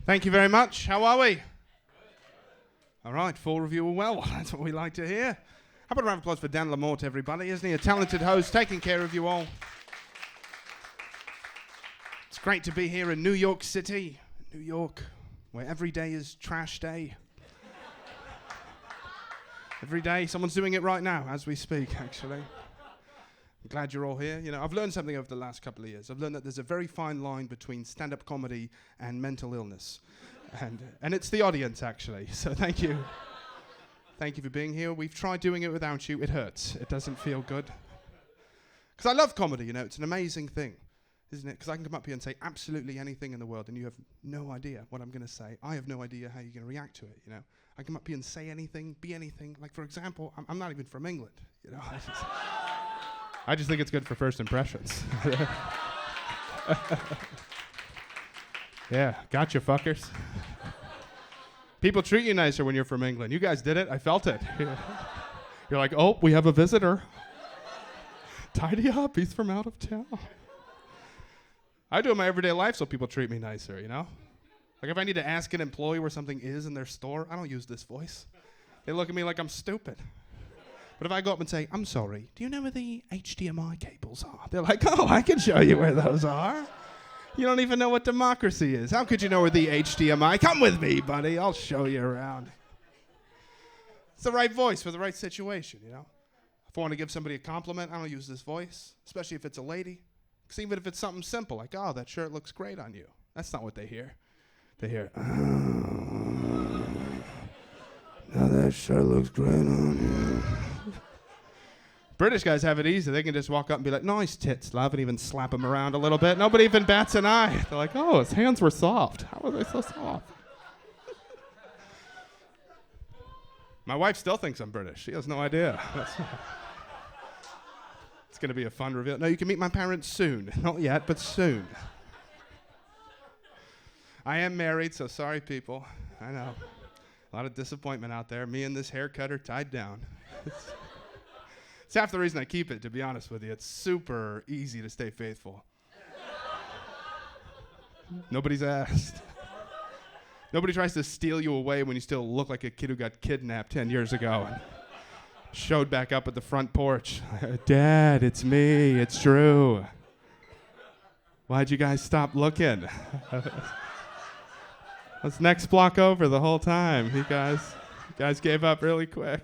Thank you very much. How are we? All right, full review of well. That's what we like to hear. How about a round of applause for Dan Lamort, everybody? Isn't he a talented host, taking care of you all? It's great to be here in New York City, New York, where every day is trash day. Every day, someone's doing it right now as we speak, actually. I'm glad you're all here. You know, I've learned something over the last couple of years. I've learned that there's a very fine line between stand-up comedy and mental illness. And it's the audience, actually. So thank you. Thank you for being here. We've tried doing it without you. It hurts. It doesn't feel good. Because I love comedy, you know. It's an amazing thing, isn't it? Because I can come up here and say absolutely anything in the world, and you have no idea what I'm going to say. I have no idea how you're going to react to it, you know. I come up here and say anything, be anything. Like, for example, I'm not even from England, you know. I just think it's good for first impressions. Yeah, gotcha, fuckers. People treat you nicer when you're from England. You guys did it. I felt it. You're like, oh, we have a visitor. Tidy up. He's from out of town. I do it in my everyday life so people treat me nicer, you know? Like if I need to ask an employee where something is in their store, I don't use this voice. They look at me like I'm stupid. But if I go up and say, I'm sorry, do you know where the HDMI cables are? They're like, oh, I can show you where those are. You don't even know what democracy is. How could you know where the HDMI? Come with me, buddy. I'll show you around. It's the right voice for the right situation, you know? If I want to give somebody a compliment, I don't use this voice, especially if it's a lady. Because even if it's something simple, like, oh, that shirt looks great on you. That's not what they hear. They hear, oh, now that shirt looks great on you. British guys have it easy. They can just walk up and be like, nice tits, love, and even slap them around a little bit. Nobody even bats an eye. They're like, oh, his hands were soft. How are they so soft? My wife still thinks I'm British. She has no idea. It's going to be a fun reveal. No, you can meet my parents soon. Not yet, but soon. I am married, so sorry, people. I know. A lot of disappointment out there. Me and this haircut are tied down. It's half the reason I keep it, to be honest with you. It's super easy to stay faithful. Nobody's asked. Nobody tries to steal you away when you still look like a kid who got kidnapped 10 years ago and showed back up at the front porch. Dad, it's me. It's true. Why'd you guys stop looking? Let's next block over the whole time. You guys gave up really quick.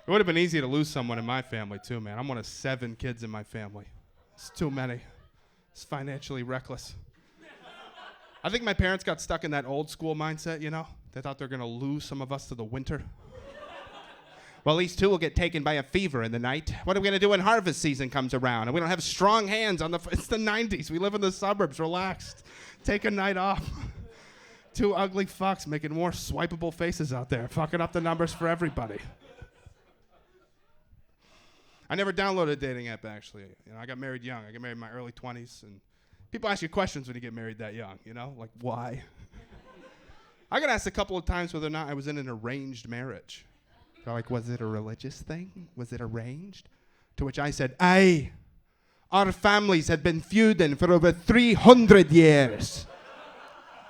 It would have been easy to lose someone in my family, too, man. I'm one of 7 kids in my family. It's too many. It's financially reckless. I think my parents got stuck in that old school mindset, you know? They thought they were going to lose some of us to the winter. Well, these 2 will get taken by a fever in the night. What are we going to do when harvest season comes around? And we don't have strong hands on the... It's the 90s. We live in the suburbs. Relaxed. Take a night off. 2 ugly fucks making more swipeable faces out there, fucking up the numbers for everybody. I never downloaded a dating app, actually. You know, I got married young. I got married in my early 20s, and people ask you questions when you get married that young, you know? Like, why? I got asked a couple of times whether or not I was in an arranged marriage. They're like, was it a religious thing? Was it arranged? To which I said, aye. Our families had been feuding for over 300 years.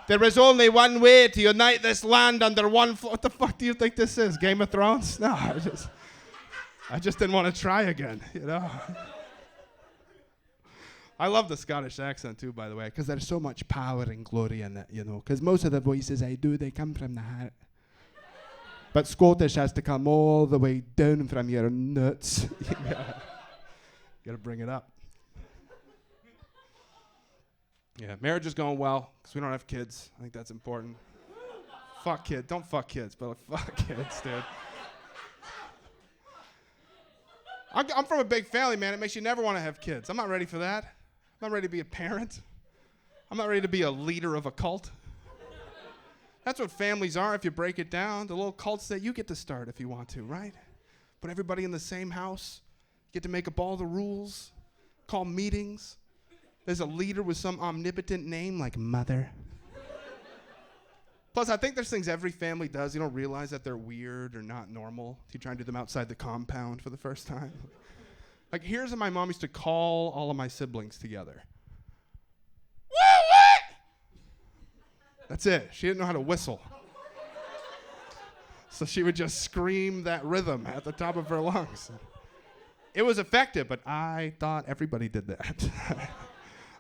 There is only one way to unite this land under one What the fuck do you think this is, Game of Thrones? No, I just didn't want to try again, you know? I love the Scottish accent, too, by the way, because there's so much power and glory in it, you know? Because most of the voices I do, they come from the heart. But Scottish has to come all the way down from your nuts. You gotta bring it up. Yeah, marriage is going well, because we don't have kids. I think that's important. Fuck kids. Don't fuck kids, but fuck kids, dude. I'm from a big family, man. It makes you never want to have kids. I'm not ready for that. I'm not ready to be a parent. I'm not ready to be a leader of a cult. That's what families are if you break it down. The little cults that you get to start if you want to, right? Put everybody in the same house. Get to make up all the rules. Call meetings. There's a leader with some omnipotent name like Mother. Plus, I think there's things every family does. You don't realize that they're weird or not normal. You try and do them outside the compound for the first time. Like, here's how my mom used to call all of my siblings together. What? That's it. She didn't know how to whistle. So she would just scream that rhythm at the top of her lungs. It was effective, but I thought everybody did that.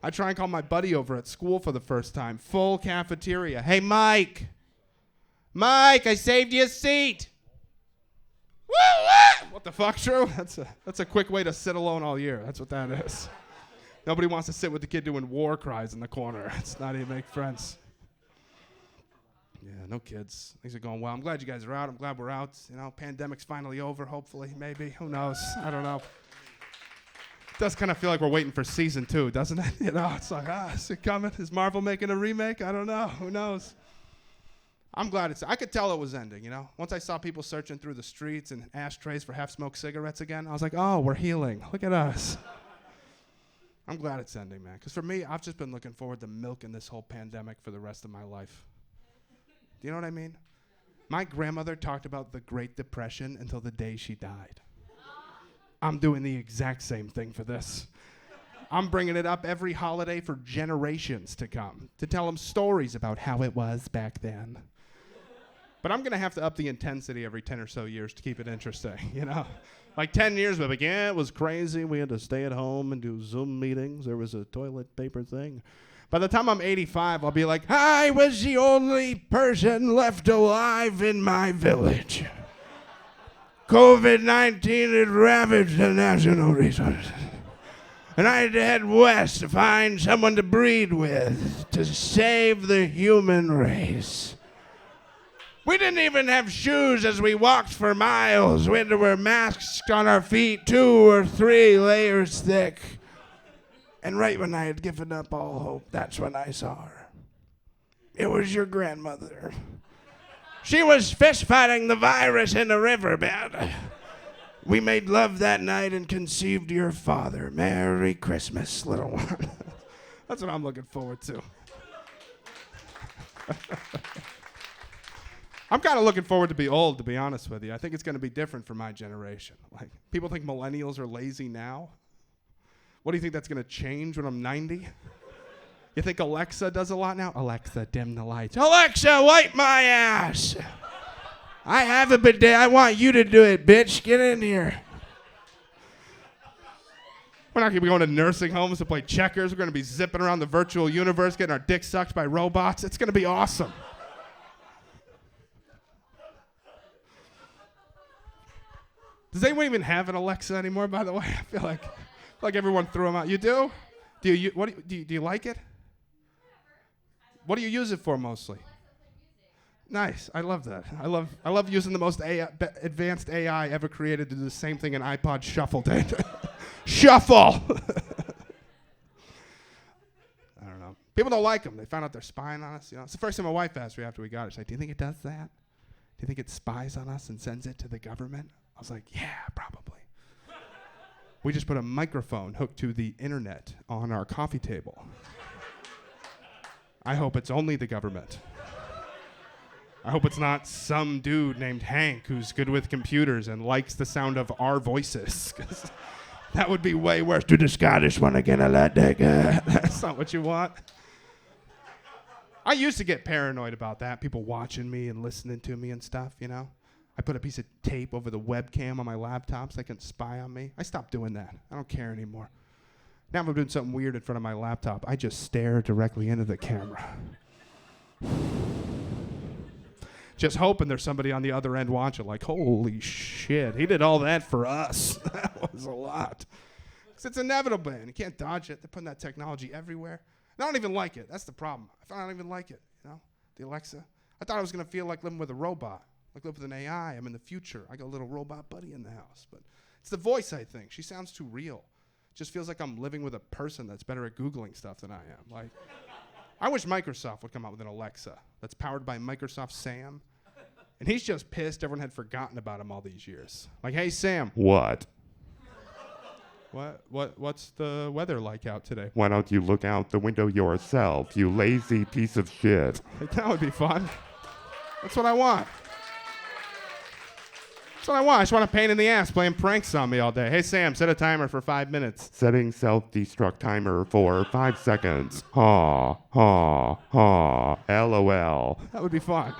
I try and call my buddy over at school for the first time. Full cafeteria. Hey, Mike. Mike, I saved you a seat. What the fuck, Drew? That's a quick way to sit alone all year. That's what that is. Nobody wants to sit with the kid doing war cries in the corner. It's not even make friends. Yeah, no kids. Things are going well. I'm glad you guys are out. I'm glad we're out. You know, pandemic's finally over, hopefully, maybe. Who knows? I don't know. It does kind of feel like we're waiting for season 2, doesn't it? You know, it's like, is it coming? Is Marvel making a remake? I don't know. Who knows? I'm glad I could tell it was ending, you know? Once I saw people searching through the streets and ashtrays for half-smoked cigarettes again, I was like, oh, we're healing. Look at us. I'm glad it's ending, man. Because for me, I've just been looking forward to milking this whole pandemic for the rest of my life. Do you know what I mean? My grandmother talked about the Great Depression until the day she died. I'm doing the exact same thing for this. I'm bringing it up every holiday for generations to come, to tell them stories about how it was back then. But I'm going to have to up the intensity every 10 or so years to keep it interesting, you know? Like 10 years, we'll be like, yeah, it was crazy. We had to stay at home and do Zoom meetings. There was a toilet paper thing. By the time I'm 85, I'll be like, I was the only person left alive in my village. COVID-19 had ravaged the national resources. And I had to head west to find someone to breed with to save the human race. We didn't even have shoes as we walked for miles. We had to wear masks on our feet, 2 or 3 layers thick. And right when I had given up all hope, that's when I saw her. It was your grandmother. She was fist-fighting the virus in the riverbed. We made love that night and conceived your father. Merry Christmas, little one. That's what I'm looking forward to. I'm kind of looking forward to be old, to be honest with you. I think it's going to be different for my generation. Like, people think millennials are lazy now. What do you think that's going to change when I'm 90? You think Alexa does a lot now? Alexa, dim the lights. Alexa, wipe my ass. I have a bidet. I want you to do it, bitch. Get in here. We're not going to be going to nursing homes to play checkers. We're going to be zipping around the virtual universe, getting our dicks sucked by robots. It's going to be awesome. Does anyone even have an Alexa anymore, by the way? I feel like everyone threw them out. You do? Do you like it? What do you use it for mostly? Nice. I love that. I love using the most advanced AI ever created to do the same thing an iPod Shuffle did. Shuffle! I don't know. People don't like them. They found out they're spying on us. You know, it's the first thing my wife asked me after we got it. She's like, do you think it does that? Do you think it spies on us and sends it to the government? I was like, yeah, probably. We just put a microphone hooked to the internet on our coffee table. I hope it's only the government. I hope it's not some dude named Hank who's good with computers and likes the sound of our voices. 'Cause that would be way worse. Do the Scottish one again, I like that guy. That's not what you want. I used to get paranoid about that, people watching me and listening to me and stuff, you know? I put a piece of tape over the webcam on my laptop so they can spy on me. I stopped doing that. I don't care anymore. Now if I'm doing something weird in front of my laptop, I just stare directly into the camera. Just hoping there's somebody on the other end watching, like, holy shit, he did all that for us. That was a lot. Because it's inevitable, man. You can't dodge it. They're putting that technology everywhere. And I don't even like it. That's the problem. I don't even like it, you know, the Alexa. I thought I was going to feel like living with a robot. Like live with an AI. I'm in the future. I got a little robot buddy in the house. But it's the voice, I think. She sounds too real. It just feels like I'm living with a person that's better at Googling stuff than I am. Like, I wish Microsoft would come out with an Alexa that's powered by Microsoft Sam. And he's just pissed everyone had forgotten about him all these years. Like, hey, Sam. What? What's the weather like out today? Why don't you look out the window yourself, you lazy piece of shit? Like, that would be fun. That's what I want. That's what I want. I just want a pain in the ass playing pranks on me all day. Hey, Sam, set a timer for 5 minutes. Setting self-destruct timer for 5 seconds. Ha, ha, ha, LOL. fine.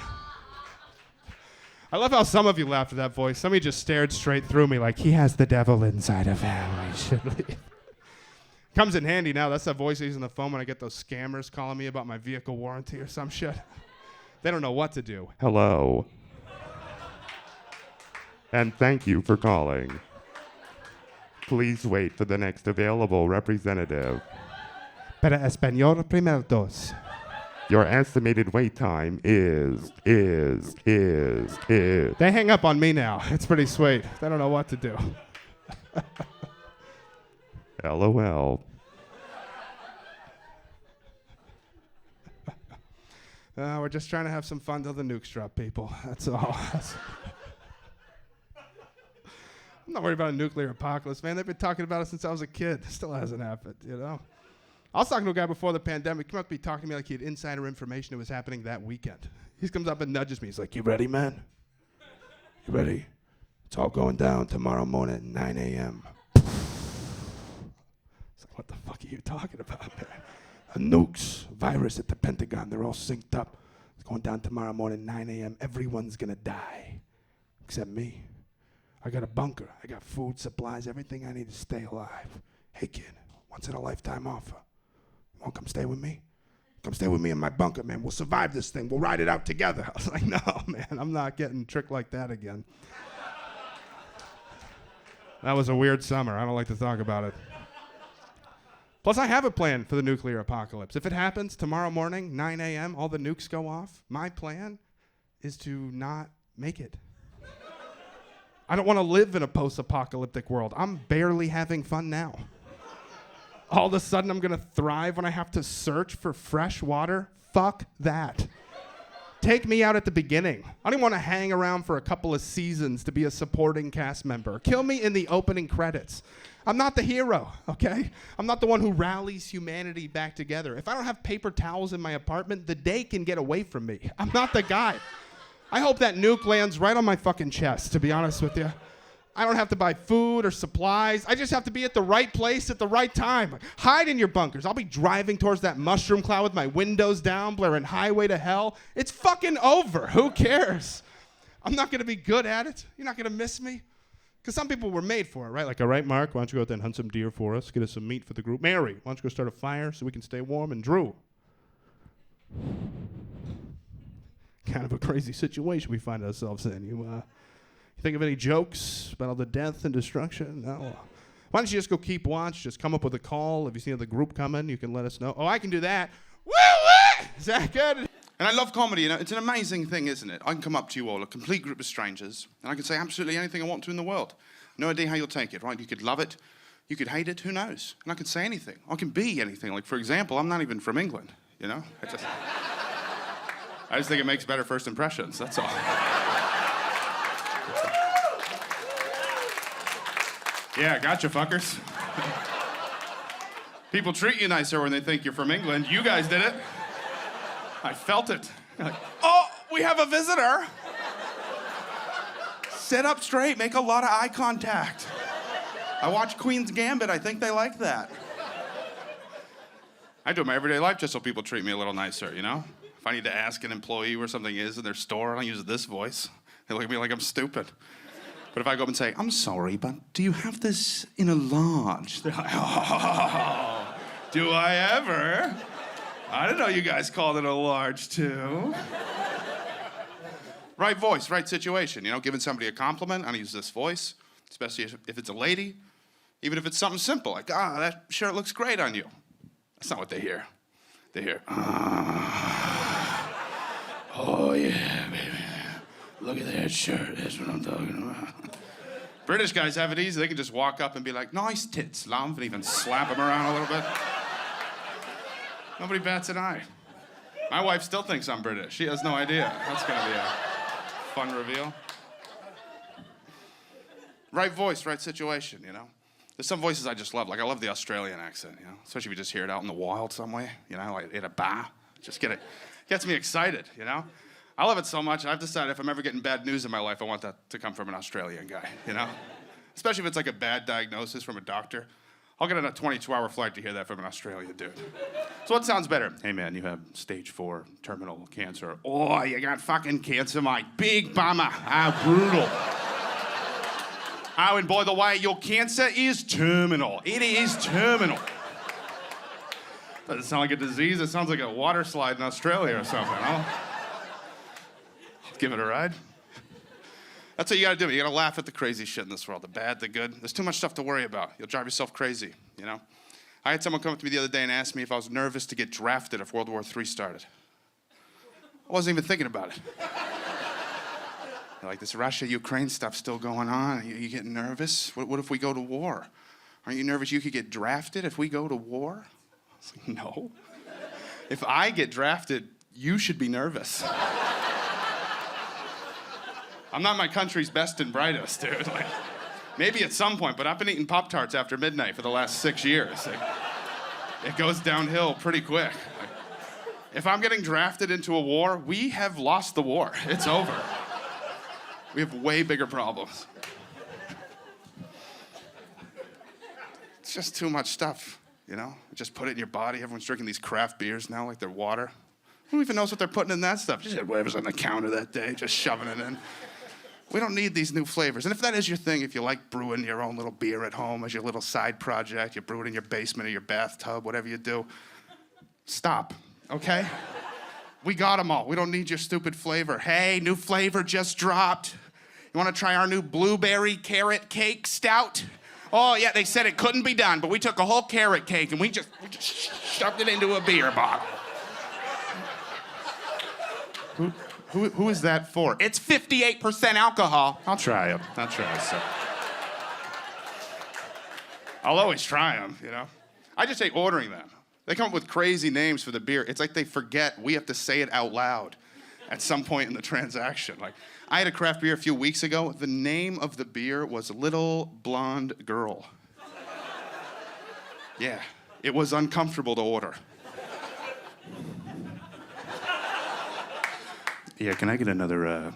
I love how some of you laughed at that voice. Some of you just stared straight through me like, he has the devil inside of him. He should leave. Comes in handy now. That's that voice I use on the phone when I get those scammers calling me about my vehicle warranty or some shit. They don't know what to do. Hello. And thank you for calling. Please wait for the next available representative. Para español primero dos. Your estimated wait time is. They hang up on me now. It's pretty sweet. They don't know what to do. LOL. We're just trying to have some fun till the nukes drop, people. That's all. I'm not worried about a nuclear apocalypse, man. They've been talking about it since I was a kid. It still hasn't happened, you know? I was talking to a guy before the pandemic. He came up to me talking to me like he had insider information that was happening that weekend. He comes up and nudges me. He's like, you ready, man? You ready? It's all going down tomorrow morning at 9 a.m. It's like, what the fuck are you talking about, man? A nukes virus at the Pentagon. They're all synced up. It's going down tomorrow morning, 9 a.m. Everyone's going to die except me. I got a bunker. I got food, supplies, everything I need to stay alive. Hey, kid, once in a lifetime offer. You want to come stay with me? Come stay with me in my bunker, man. We'll survive this thing. We'll ride it out together. I was like, no, man, I'm not getting tricked like that again. That was a weird summer. I don't like to talk about it. Plus, I have a plan for the nuclear apocalypse. If it happens tomorrow morning, 9 a.m., all the nukes go off, my plan is to not make it. I don't want to live in a post-apocalyptic world. I'm barely having fun now. All of a sudden, I'm going to thrive when I have to search for fresh water? Fuck that. Take me out at the beginning. I don't even want to hang around for a couple of seasons to be a supporting cast member. Kill me in the opening credits. I'm not the hero, okay? I'm not the one who rallies humanity back together. If I don't have paper towels in my apartment, the day can get away from me. I'm not the guy. I hope that nuke lands right on my fucking chest, to be honest with you. I don't have to buy food or supplies. I just have to be at the right place at the right time. Hide in your bunkers. I'll be driving towards that mushroom cloud with my windows down, blaring Highway to Hell. It's fucking over. Who cares? I'm not going to be good at it. You're not going to miss me. Because some people were made for it, right? Like, all right, Mark, why don't you go out there and hunt some deer for us? Get us some meat for the group. Mary, why don't you go start a fire so we can stay warm? And Drew. Kind of a crazy situation we find ourselves in. You think of any jokes about all the death and destruction? No. Why don't you just go keep watch? Just come up with a call. If you see the group coming, you can let us know. Oh, I can do that. Woo! Is that good? And I love comedy, you know. It's an amazing thing, isn't it? I can come up to you all, a complete group of strangers, and I can say absolutely anything I want to in the world. No idea how you'll take it, right? You could love it. You could hate it. Who knows? And I can say anything. I can be anything. Like, for example, I'm not even from England, you know? I just think it makes better first impressions, that's all. Yeah, gotcha, fuckers. People treat you nicer when they think you're from England. You guys did it. I felt it. Like, oh, we have a visitor. Sit up straight, make a lot of eye contact. I watch Queen's Gambit, I think they like that. I do it in my everyday life just so people treat me a little nicer, you know? If I need to ask an employee where something is in their store, I don't use this voice. They look at me like I'm stupid. But if I go up and say, I'm sorry, but do you have this in a large? They're like, oh, do I ever? I didn't know you guys called it a large, too. Right voice, right situation. You know, giving somebody a compliment, I use this voice, especially if it's a lady. Even if it's something simple, like, that shirt looks great on you. That's not what they hear. They hear, oh, yeah, baby. Look at that shirt. That's what I'm talking about. British guys have it easy. They can just walk up and be like, nice tits, love, and even slap them around a little bit. Nobody bats an eye. My wife still thinks I'm British. She has no idea. That's going to be a fun reveal. Right voice, right situation, you know? There's some voices I just love. Like, I love the Australian accent, you know? Especially if you just hear it out in the wild some way, you know? Like, at a bar. Just get it. Gets me excited, you know? I love it so much, I've decided if I'm ever getting bad news in my life, I want that to come from an Australian guy, you know? Especially if it's like a bad diagnosis from a doctor. I'll get on a 22-hour flight to hear that from an Australian dude. So what sounds better? Hey, man, you have stage 4 terminal cancer. Oh, you got fucking cancer, mate. Big bummer. Brutal. And by the way, your cancer is terminal. It is terminal. Doesn't sound like a disease. It sounds like a water slide in Australia or something. I'll give it a ride. That's what you gotta do. You gotta laugh at the crazy shit in this world, the bad, the good. There's too much stuff to worry about. You'll drive yourself crazy, you know? I had someone come up to me the other day and ask me if I was nervous to get drafted if World War III started. I wasn't even thinking about it. They're like, this Russia-Ukraine stuff still going on. Are you getting nervous? What if we go to war? Aren't you nervous you could get drafted if we go to war? I was like, no. If I get drafted, you should be nervous. I'm not my country's best and brightest, dude. Like, maybe at some point, but I've been eating Pop-Tarts after midnight for the last 6 years. Like, it goes downhill pretty quick. Like, if I'm getting drafted into a war, we have lost the war. It's over. We have way bigger problems. It's just too much stuff, you know? Just put it in your body. Everyone's drinking these craft beers now like they're water. Who even knows what they're putting in that stuff? Just whatever's on the counter that day, just shoving it in. We don't need these new flavors. And if that is your thing, if you like brewing your own little beer at home as your little side project, you brew it in your basement or your bathtub, whatever you do, stop, okay? We got them all. We don't need your stupid flavor. Hey, new flavor just dropped. You want to try our new blueberry carrot cake stout? Oh, yeah, they said it couldn't be done, but we took a whole carrot cake and we just shoved it into a beer bottle. Who is that for? It's 58% alcohol. I'll try them. So. I'll always try them, you know? I just hate ordering them. They come up with crazy names for the beer. It's like they forget we have to say it out loud at some point in the transaction. Like, I had a craft beer a few weeks ago. The name of the beer was Little Blonde Girl. Yeah, it was uncomfortable to order. Yeah, can I get another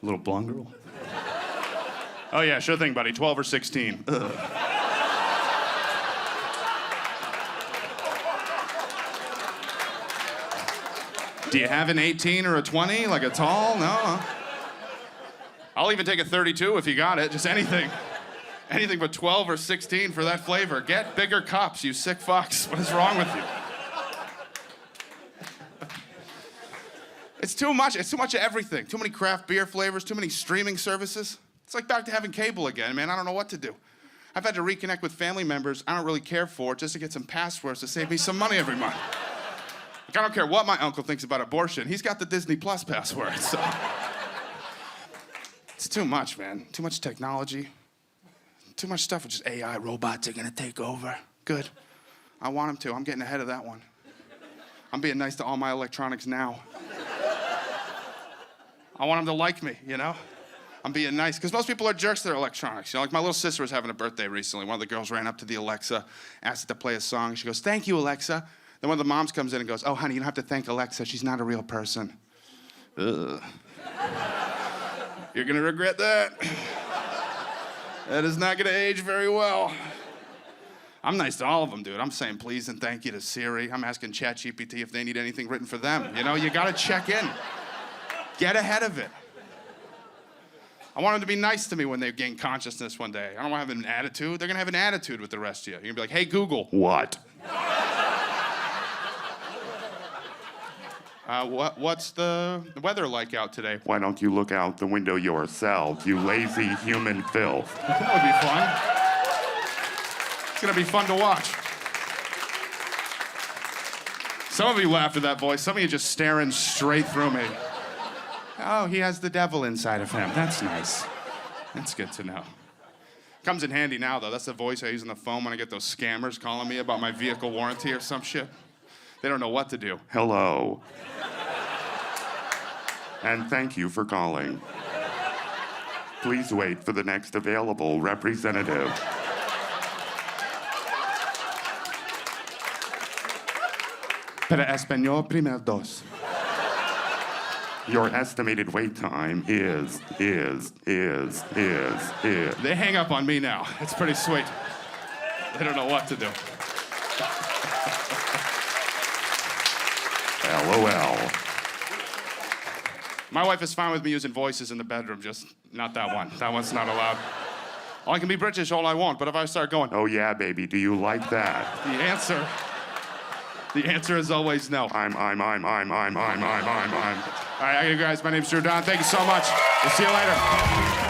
Little Blonde Girl? Oh yeah, sure thing, buddy. 12 or 16. Ugh. Do you have an 18 or a 20, like a tall? No. I'll even take a 32 if you got it. Just anything. Anything but 12 or 16 for that flavor. Get bigger cups, you sick fucks. What is wrong with you? It's too much. It's too much of everything. Too many craft beer flavors, too many streaming services. It's like back to having cable again, man. I don't know what to do. I've had to reconnect with family members I don't really care for just to get some passwords to save me some money every month. Like, I don't care what my uncle thinks about abortion. He's got the Disney Plus password, so. It's too much, man. Too much technology. Too much stuff with just AI, robots are gonna take over. Good. I want them to. I'm getting ahead of that one. I'm being nice to all my electronics now. I want them to like me, you know? I'm being nice, because most people are jerks to their electronics. You know, like my little sister was having a birthday recently. One of the girls ran up to the Alexa, asked it to play a song. She goes, "Thank you, Alexa." Then one of the moms comes in and goes, "Oh, honey, you don't have to thank Alexa. She's not a real person." Ugh. You're gonna regret that. That is not gonna age very well. I'm nice to all of them, dude. I'm saying please and thank you to Siri. I'm asking ChatGPT if they need anything written for them. You know, you gotta check in. Get ahead of it. I want them to be nice to me when they gain consciousness one day. I don't want to have an attitude. They're gonna have an attitude with the rest of you. You're gonna be like, "Hey, Google." What? What's the weather like out today? Why don't you look out the window yourself, you lazy human filth? That would be fun. It's gonna be fun to watch. Some of you laughed at that voice. Some of you just staring straight through me. Oh, he has the devil inside of him. That's nice. That's good to know. Comes in handy now, though. That's the voice I use on the phone when I get those scammers calling me about my vehicle warranty or some shit. They don't know what to do. Hello. And thank you for calling. Please wait for the next available representative. Para español, primer dos. Your estimated wait time is. They hang up on me now. It's pretty sweet. They don't know what to do. LOL. My wife is fine with me using voices in the bedroom, just not that one. That one's not allowed. Oh, I can be British all I want, but if I start going, Oh yeah, baby, do you like that? the answer is always no. I'm. All right, you guys, my name's Drew Dunn. Thank you so much. We'll see you later.